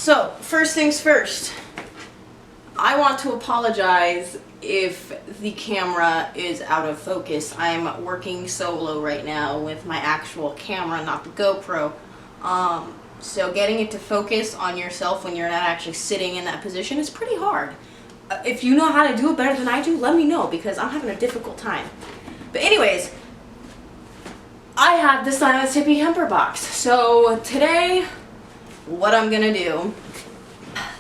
So, first things first, I want to apologize if the camera is out of focus. I'm working solo right now with my actual camera, not the GoPro. So getting it to focus on yourself when you're not actually sitting in that position is pretty hard. If you know how to do it better than I do, let me know, because I'm having a difficult time. But anyways, I have the Silenced Hippie hemper box. So today, what I'm gonna do,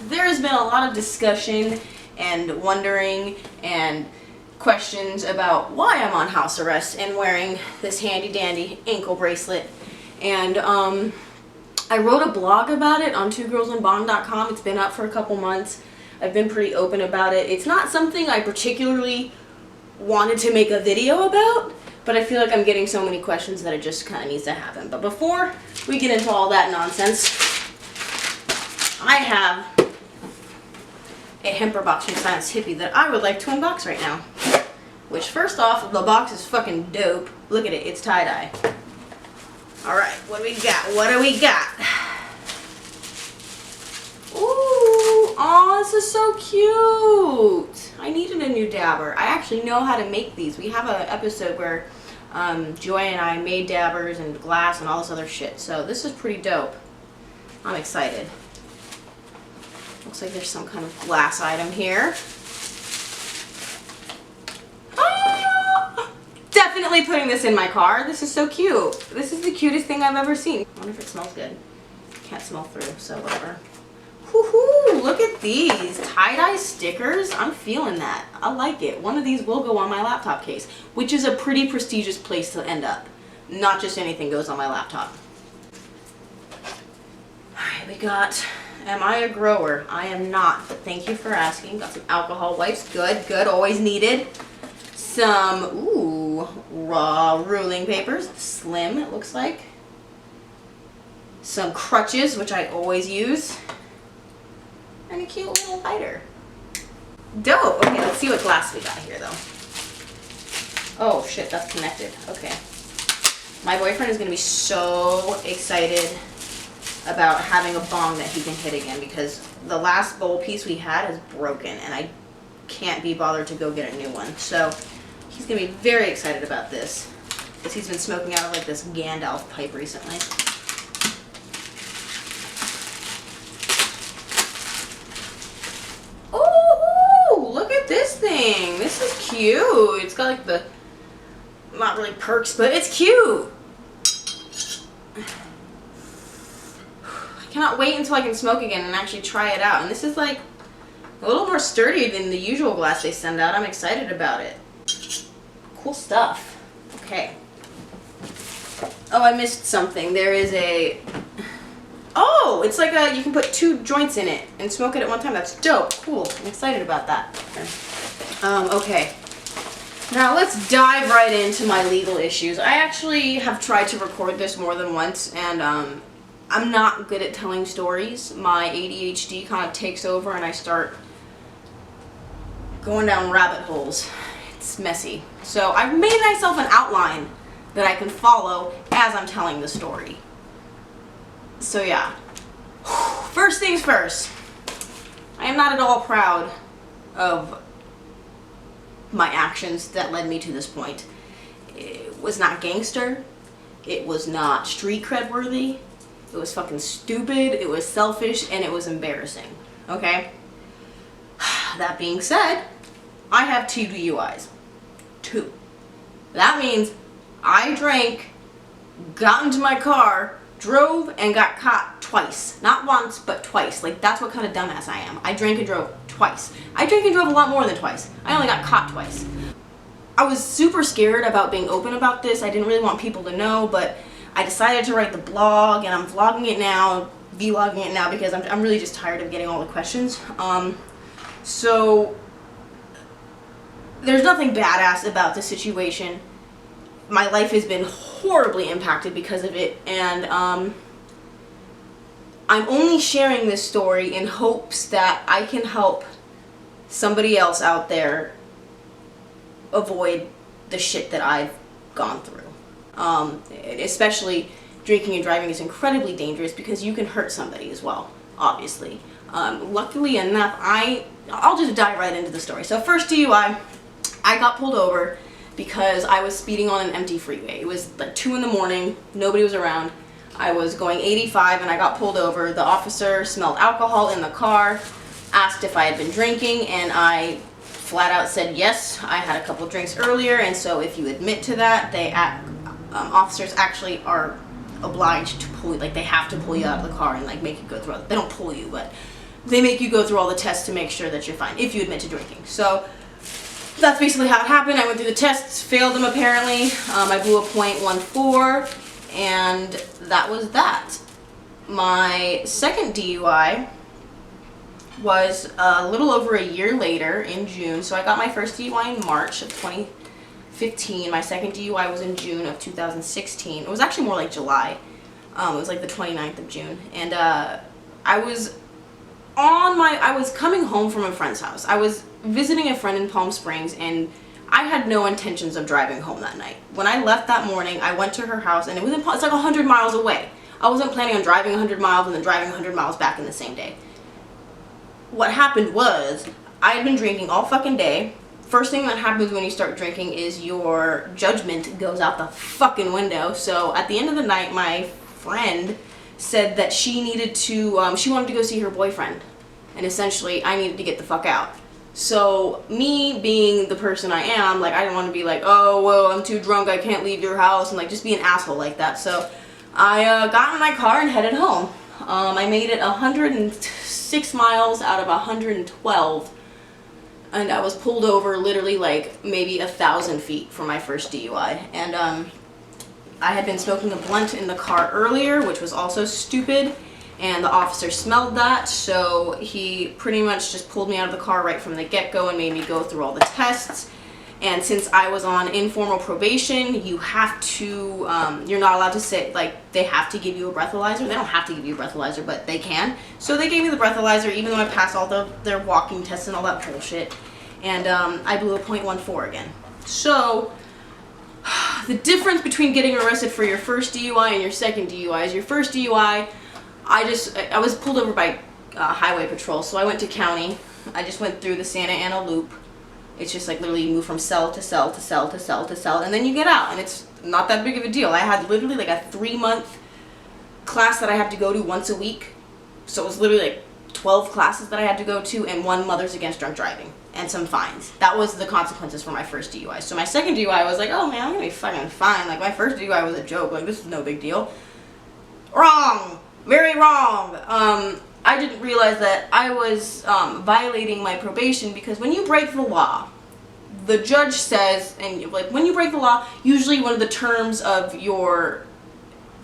there's been a lot of discussion and wondering and questions about why I'm on house arrest and wearing this handy dandy ankle bracelet. And I wrote a blog about it on twogirlsandbong.com. It's been up for a couple months. I've been pretty open about it. It's not something I particularly wanted to make a video about, but I feel like I'm getting so many questions that it just kind of needs to happen. But before we get into all that nonsense, I have a hemper box from Silenced Hippie that I would like to unbox right now. Which, first off, the box is fucking dope. Look at it, it's tie-dye. Alright, what do we got? What do we got? Ooh, oh, this is so cute. I needed a new dabber. I actually know how to make these. We have an episode where Joy and I made dabbers and glass and all this other shit. So this is pretty dope. I'm excited. Looks like there's some kind of glass item here. Definitely putting this in my car. This is so cute. This is the cutest thing I've ever seen. I wonder if it smells good. Can't smell through, so whatever. Woohoo! Look at these tie-dye stickers. I'm feeling that. I like it. One of these will go on my laptop case, which is a pretty prestigious place to end up. Not just anything goes on my laptop. Alright, we got, am I a grower? I am not, but thank you for asking. Got some alcohol wipes. Good, good. Always needed. Some, ooh, raw ruling papers. Slim, it looks like. Some crutches, which I always use. And a cute little lighter. Dope. Okay, let's see what glass we got here, though. Oh, shit, that's connected. Okay. My boyfriend is going to be so excited about having a bong that he can hit again, because the last bowl piece we had is broken, and I can't be bothered to go get a new one. So he's going to be very excited about this, because he's been smoking out of like this Gandalf pipe recently. Oh, look at this thing. This is cute. It's got like the, not really perks, but it's cute. I cannot wait until I can smoke again and actually try it out. And this is like a little more sturdy than the usual glass they send out. I'm excited about it. Cool stuff. Okay. Oh, I missed something. There is a... Oh, it's like a... You can put 2 joints in it and smoke it at one time. That's dope. Cool. I'm excited about that. Okay. Now let's dive right into my legal issues. I actually have tried to record this more than once, and I'm not good at telling stories. My ADHD kind of takes over and I start going down rabbit holes. It's messy. So I've made myself an outline that I can follow as I'm telling the story. So yeah. First things first. I am not at all proud of my actions that led me to this point. It was not gangster. It was not street cred worthy. It was fucking stupid, it was selfish, and it was embarrassing. Okay? That being said, I have 2 DUIs. 2. That means I drank, got into my car, drove, and got caught twice. Not once, but twice. Like, that's what kind of dumbass I am. I drank and drove twice. I drank and drove a lot more than twice. I only got caught twice. I was super scared about being open about this. I didn't really want people to know, but I decided to write the blog, and I'm vlogging it now, vlogging it now, because I'm really just tired of getting all the questions. So there's nothing badass about this situation. My life has been horribly impacted because of it, and I'm only sharing this story in hopes that I can help somebody else out there avoid the shit that I've gone through. Especially drinking and driving is incredibly dangerous because you can hurt somebody as well. obviously. Luckily enough, I'll just dive right into the story. So first DUI, I got pulled over because I was speeding on an empty freeway. It was like 2 in the morning, nobody was around. I was going 85 and I got pulled over. The officer smelled alcohol in the car, asked if I had been drinking, and I flat out said yes, I had a couple drinks earlier, and so if you admit to that, officers actually are obliged to pull you, like they have to pull you out of the car and like make you go through, they don't pull you, but they make you go through all the tests to make sure that you're fine if you admit to drinking. So that's basically how it happened. I went through the tests, failed them apparently. I blew a .14, and that was that. My second DUI was a little over a year later in June. So I got my first DUI in March of 2015. My second DUI was in June of 2016. It was actually more like July. It was like the 29th of June. And I was coming home from a friend's house. I was visiting a friend in Palm Springs, and I had no intentions of driving home that night. When I left that morning, I went to her house, and it's like 100 miles away. I wasn't planning on driving 100 miles and then driving 100 miles back in the same day. What happened was, I had been drinking all fucking day. First thing that happens when you start drinking is your judgment goes out the fucking window. So at the end of the night, my friend said that she needed to, she wanted to go see her boyfriend. And essentially, I needed to get the fuck out. So me being the person I am, like I didn't want to be like, oh, well, I'm too drunk, I can't leave your house, and like just be an asshole like that. So I got in my car and headed home. I made it 106 miles out of 112, and I was pulled over literally like maybe 1,000 feet from my first DUI. And I had been smoking a blunt in the car earlier, which was also stupid, and the officer smelled that, so he pretty much just pulled me out of the car right from the get-go and made me go through all the tests. And since I was on informal probation, you have to, you're not allowed to say, like, they have to give you a breathalyzer. They don't have to give you a breathalyzer, but they can. So they gave me the breathalyzer, even though I passed all their walking tests and all that bullshit. And I blew a .14 again. So the difference between getting arrested for your first DUI and your second DUI is your first DUI, I was pulled over by highway patrol, so I went to county. I just went through the Santa Ana loop. It's just like literally you move from cell to cell to cell to cell to cell, and then you get out, and it's not that big of a deal. I had literally like a 3-month class that I had to go to once a week, so it was literally like 12 classes that I had to go to, and 1 Mothers Against Drunk Driving, and some fines. That was the consequences for my first DUI. So my second DUI, I was like, oh man, I'm gonna be fucking fine. Like my first DUI was a joke. Like this is no big deal. Wrong. Very wrong. I didn't realize that I was violating my probation, because when you break the law, the judge says, and like when you break the law, usually one of the terms of your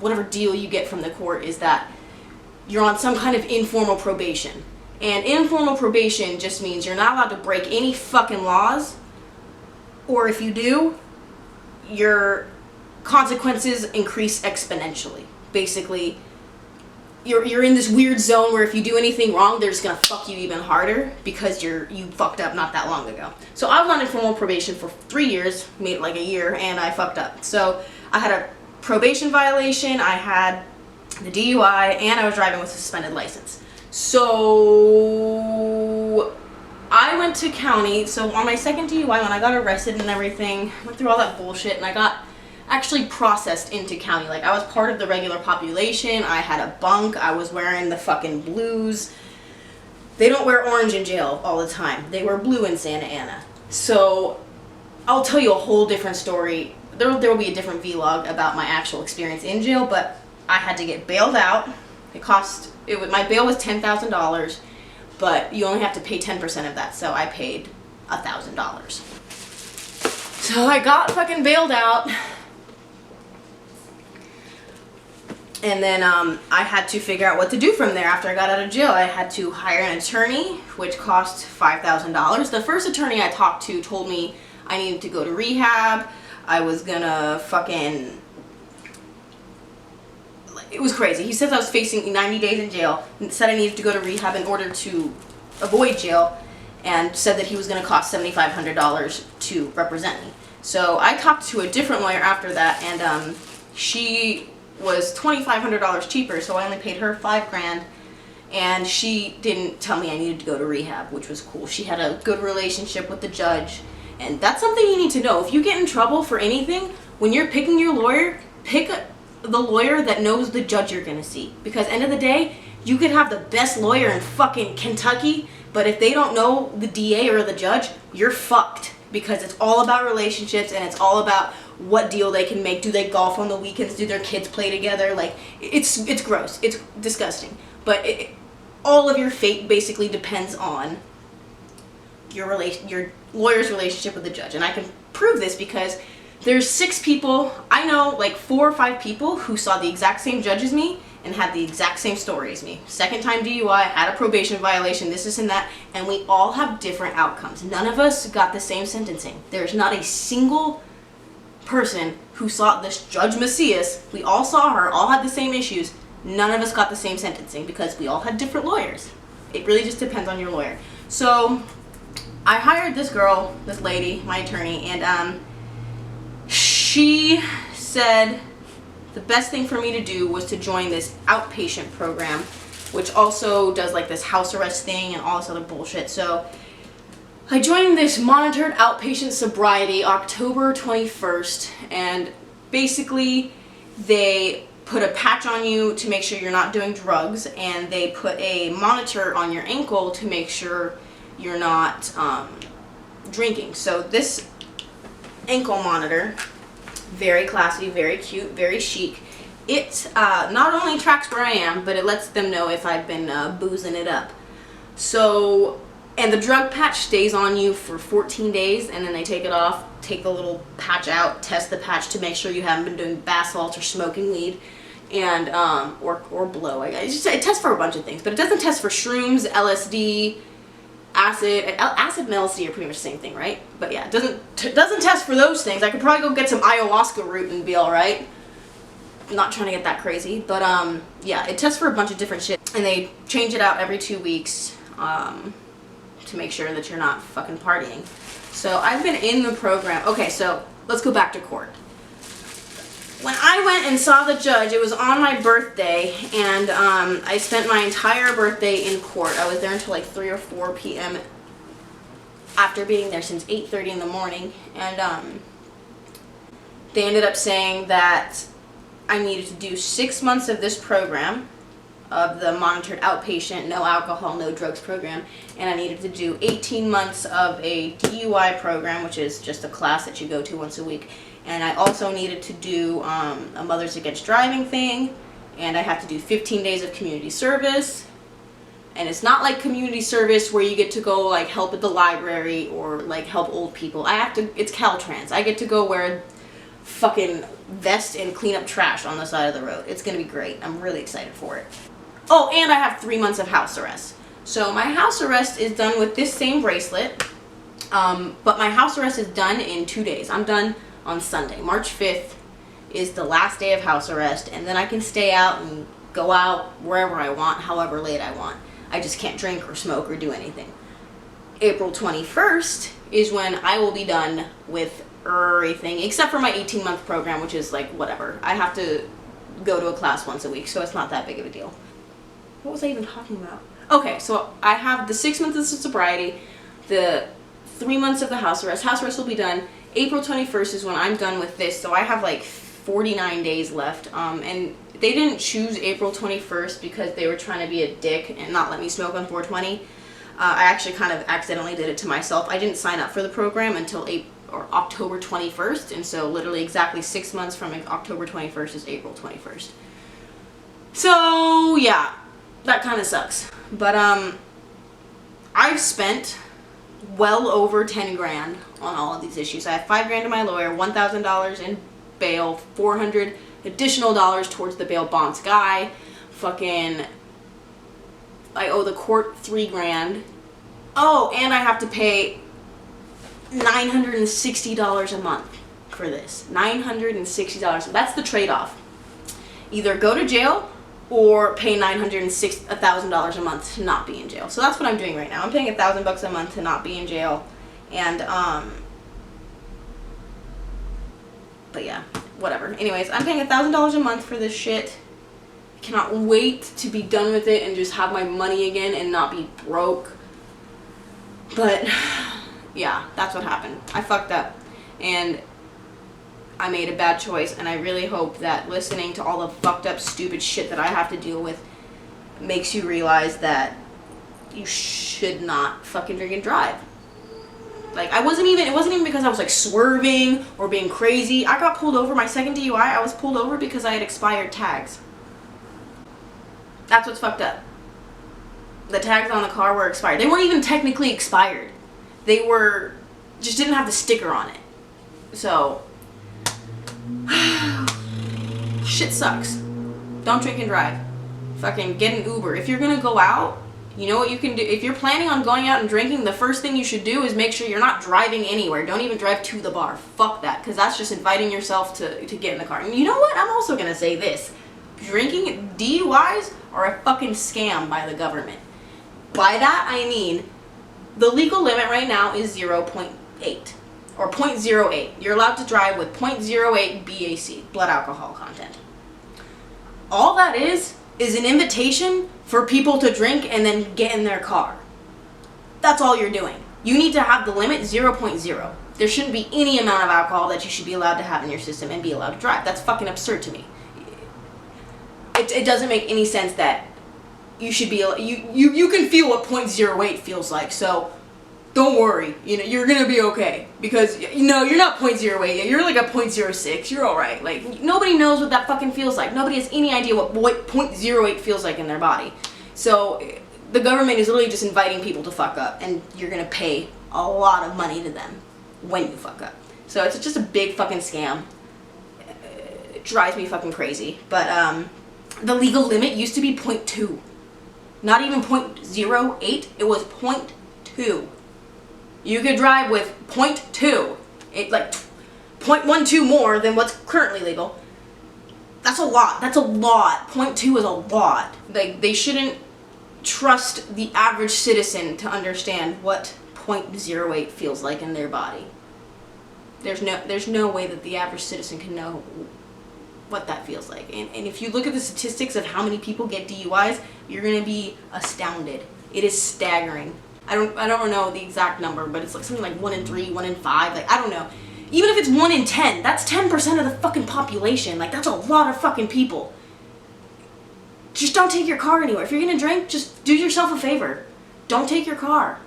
whatever deal you get from the court is that you're on some kind of informal probation. And informal probation just means you're not allowed to break any fucking laws, or if you do, your consequences increase exponentially. Basically, you're in this weird zone where if you do anything wrong, they're just gonna fuck you even harder because you fucked up not that long ago. So I was on informal probation for 3 years, made it like a year, and I fucked up. So I had a probation violation, I had the DUI, and I was driving with a suspended license. So I went to county. So on my second DUI, when I got arrested and everything, went through all that bullshit, and I got actually processed into county. Like I was part of the regular population. I had a bunk. I was wearing the fucking blues. They don't wear orange in jail all the time. They wear blue in Santa Ana. So I'll tell you a whole different story. There will be a different vlog about my actual experience in jail, but I had to get bailed out. My bail was $10,000, but you only have to pay 10% of that. So I paid $1,000. So I got fucking bailed out. And then I had to figure out what to do from there after I got out of jail. I had to hire an attorney, which cost $5,000. The first attorney I talked to told me I needed to go to rehab. I was gonna fucking... It was crazy. He said I was facing 90 days in jail and said I needed to go to rehab in order to avoid jail, and said that he was gonna cost $7,500 to represent me. So I talked to a different lawyer after that, and she was $2,500 cheaper, so I only paid her $5,000, and she didn't tell me I needed to go to rehab, which was cool. She had a good relationship with the judge, and that's something you need to know. If you get in trouble for anything, when you're picking your lawyer, pick the lawyer that knows the judge you're gonna see. Because end of the day, you could have the best lawyer in fucking Kentucky, but if they don't know the DA or the judge, you're fucked. Because it's all about relationships, and it's all about what deal they can make. Do they golf on the weekends? Do their kids play together? Like, it's gross. It's disgusting. But all of your fate basically depends on your lawyer's relationship with the judge. And I can prove this because there's 6 people, I know like 4 or 5 people who saw the exact same judge as me and had the exact same story as me. Second time DUI, had a probation violation, this and that, and we all have different outcomes. None of us got the same sentencing. There's not a single person who saw this Judge Macias. We all saw her, all had the same issues. None of us got the same sentencing because we all had different lawyers. It really just depends on your lawyer. So I hired this girl, this lady, my attorney, and she said the best thing for me to do was to join this outpatient program, which also does like this house arrest thing and all this other bullshit. So I joined this monitored outpatient sobriety October 21st, and basically they put a patch on you to make sure you're not doing drugs, and they put a monitor on your ankle to make sure you're not drinking. So this ankle monitor, very classy, very cute, very chic. It not only tracks where I am, but it lets them know if I've been boozing it up. So, and the drug patch stays on you for 14 days, and then they take it off, take the little patch out, test the patch to make sure you haven't been doing bath salts or smoking weed, and or blow. It tests for a bunch of things, but it doesn't test for shrooms, LSD, acid and LSD are pretty much the same thing, right? But yeah, it doesn't test for those things. I could probably go get some ayahuasca root and be all right. I'm not trying to get that crazy, but yeah, it tests for a bunch of different shit, and they change it out every 2 weeks to make sure that you're not fucking partying. So I've been in the program. Okay, so let's go back to court. When I went and saw the judge, it was on my birthday, and I spent my entire birthday in court. I was there until like 3 or 4 p.m. after being there since 8:30 in the morning, and they ended up saying that I needed to do 6 months of this program, of the monitored outpatient, no alcohol, no drugs program, and I needed to do 18 months of a DUI program, which is just a class that you go to once a week. And I also needed to do a Mothers Against Driving thing, and I have to do 15 days of community service. And it's not like community service where you get to go like help at the library or like help old people. It's Caltrans. I get to go wear fucking vest and clean up trash on the side of the road. It's gonna be great. I'm really excited for it. Oh, and I have 3 months of house arrest. So my house arrest is done with this same bracelet, but my house arrest is done in 2 days. I'm done on Sunday. March 5th is the last day of house arrest, and then I can stay out and go out wherever I want, however late I want. I just can't drink or smoke or do anything. April 21st is when I will be done with everything, except for my 18-month program, which is like whatever. I have to go to a class once a week, so it's not that big of a deal. What was I even talking about? Okay, so I have the 6 months of sobriety, the 3 months of the house arrest. House arrest will be done. April 21st is when I'm done with this, so I have like 49 days left, and they didn't choose April 21st because they were trying to be a dick and not let me smoke on 420. I actually kind of accidentally did it to myself. I didn't sign up for the program until October 21st, and so literally exactly 6 months from October 21st is April 21st. So yeah, that kind of sucks. But I've spent well over 10 grand on all of these issues. I have 5 grand to my lawyer, $1,000 in bail, $400 additional dollars towards the bail bonds guy. Fucking, I owe the court 3 grand. Oh, and I have to pay $960 a month for this. $960. So that's the trade-off. Either go to jail or pay $1,000 a month to not be in jail. So that's what I'm doing right now. I'm paying $1,000 a month to not be in jail, and but yeah, whatever. Anyways, I'm paying $1,000 a month for this shit. cannot wait to be done with it and just have my money again and not be broke. But yeah, that's what happened. I fucked up and I made a bad choice, and I really hope that listening to all the fucked up stupid shit that I have to deal with makes you realize that you should not fucking drink and drive. Like, it wasn't even because I was like swerving or being crazy. I got pulled over. My second DUI, I was pulled over because I had expired tags. That's what's fucked up. The tags on the car were expired. They weren't even technically expired. They were, just didn't have the sticker on it. So, shit sucks. Don't drink and drive. Fucking get an Uber. If you're gonna go out, you know what you can do? If you're planning on going out and drinking, the first thing you should do is make sure you're not driving anywhere. Don't even drive to the bar. Fuck that, because that's just inviting yourself to get in the car. And you know what? I'm also gonna say this. Drinking, DUIs are a fucking scam by the government. By that, I mean, the legal limit right now is 0.8 or 0.08. You're allowed to drive with 0.08 BAC, blood alcohol content. All that is an invitation for people to drink and then get in their car. That's all you're doing. You need to have the limit 0.0. There shouldn't be any amount of alcohol that you should be allowed to have in your system and be allowed to drive. That's fucking absurd to me. It doesn't make any sense that you should be, you can feel what 0.08 feels like, so don't worry, you know, you're gonna be okay, because, you know, you're not 0.08 yet, you're like a 0.06, you're alright. Like, nobody knows what that fucking feels like. Nobody has any idea what 0.08 feels like in their body. So, the government is literally just inviting people to fuck up, and you're gonna pay a lot of money to them when you fuck up. So, it's just a big fucking scam. It drives me fucking crazy. But, the legal limit used to be 0.2. Not even 0.08, it was 0.2. You could drive with 0.2, like 0.12 more than what's currently legal. That's a lot. That's a lot. 0.2 is a lot. Like, they shouldn't trust the average citizen to understand what 0.08 feels like in their body. There's no way that the average citizen can know what that feels like. And if you look at the statistics of how many people get DUIs, you're going to be astounded. It is staggering. I don't know the exact number, but it's like something like 1 in 3, 1 in 5, like, I don't know. Even if it's 1 in 10, that's 10% of the fucking population. Like, that's a lot of fucking people. Just don't take your car anywhere. If you're gonna drink, just do yourself a favor. Don't take your car.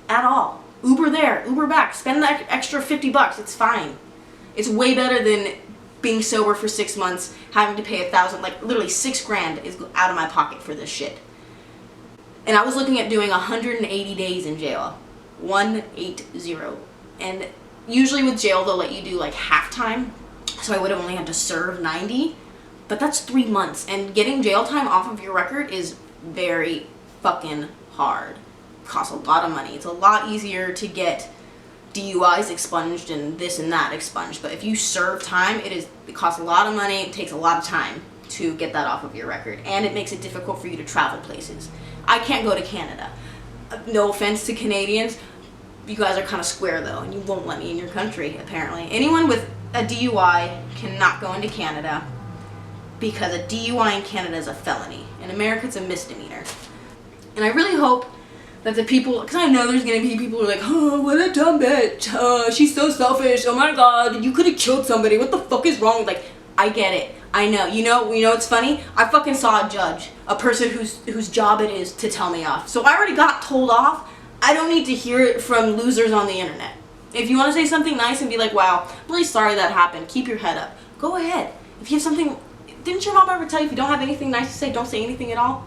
At all. Uber there, Uber back. Spend that extra $50, it's fine. It's way better than being sober for 6 months, having to pay $1,000, like, literally $6 grand is out of my pocket for this shit. And I was looking at doing 180 days in jail. 180. And usually with jail, they'll let you do like half time. So I would have only had to serve 90. But that's 3 months. And getting jail time off of your record is very fucking hard. It costs a lot of money. It's a lot easier to get DUIs expunged and this and that expunged. But if you serve time, it costs a lot of money. It takes a lot of time to get that off of your record. And it makes it difficult for you to travel places. I can't go to Canada. No offense to Canadians. You guys are kind of square though, and you won't let me in your country, apparently. Anyone with a DUI cannot go into Canada because a DUI in Canada is a felony. In America, it's a misdemeanor. And I really hope that the people, because I know there's going to be people who are like, oh, what a dumb bitch. She's so selfish. Oh my god, you could have killed somebody. What the fuck is wrong? Like, I get it. I know. You know what's funny? I fucking saw a judge, a person whose job it is to tell me off. So I already got told off. I don't need to hear it from losers on the internet. If you want to say something nice and be like, wow, I'm really sorry that happened, keep your head up. Go ahead. If you have something, didn't your mom ever tell you if you don't have anything nice to say, don't say anything at all?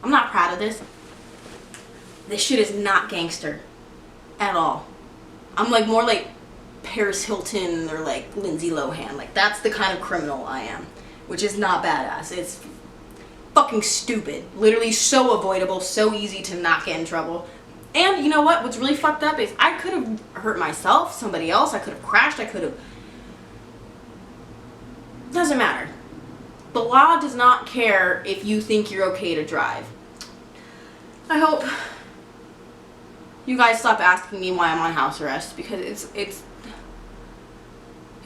I'm not proud of this. This shit is not gangster at all. I'm like more like Paris Hilton or like Lindsay Lohan. Like, that's the kind of criminal I am, which is not badass. It's fucking stupid. Literally so avoidable, so easy to not get in trouble. And you know what? What's really fucked up is I could have hurt myself, somebody else, I could have crashed, I could have... Doesn't matter. The law does not care if you think you're okay to drive. I hope you guys stop asking me why I'm on house arrest, because it's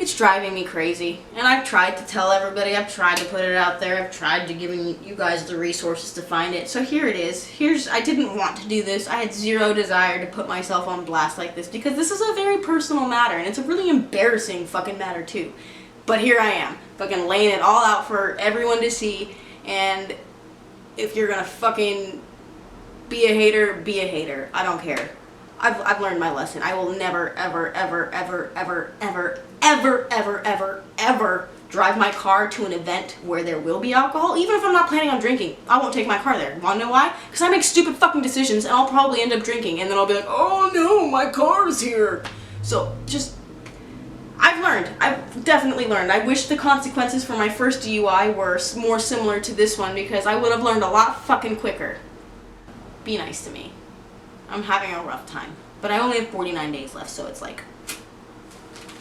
It's driving me crazy, and I've tried to tell everybody, I've tried to put it out there, I've tried to give you guys the resources to find it. So here it is. I didn't want to do this. I had zero desire to put myself on blast like this because this is a very personal matter, and it's a really embarrassing fucking matter too. But here I am, fucking laying it all out for everyone to see, and if you're gonna fucking be a hater, be a hater. I don't care. I've learned my lesson. I will never, ever, ever, ever, ever, ever, ever, ever, ever, ever drive my car to an event where there will be alcohol, even if I'm not planning on drinking. I won't take my car there. Wanna know why? Because I make stupid fucking decisions and I'll probably end up drinking, and then I'll be like, oh no, my car's here. So just, I've learned. I've definitely learned. I wish the consequences for my first DUI were more similar to this one, because I would have learned a lot fucking quicker. Be nice to me. I'm having a rough time. But I only have 49 days left, so it's like,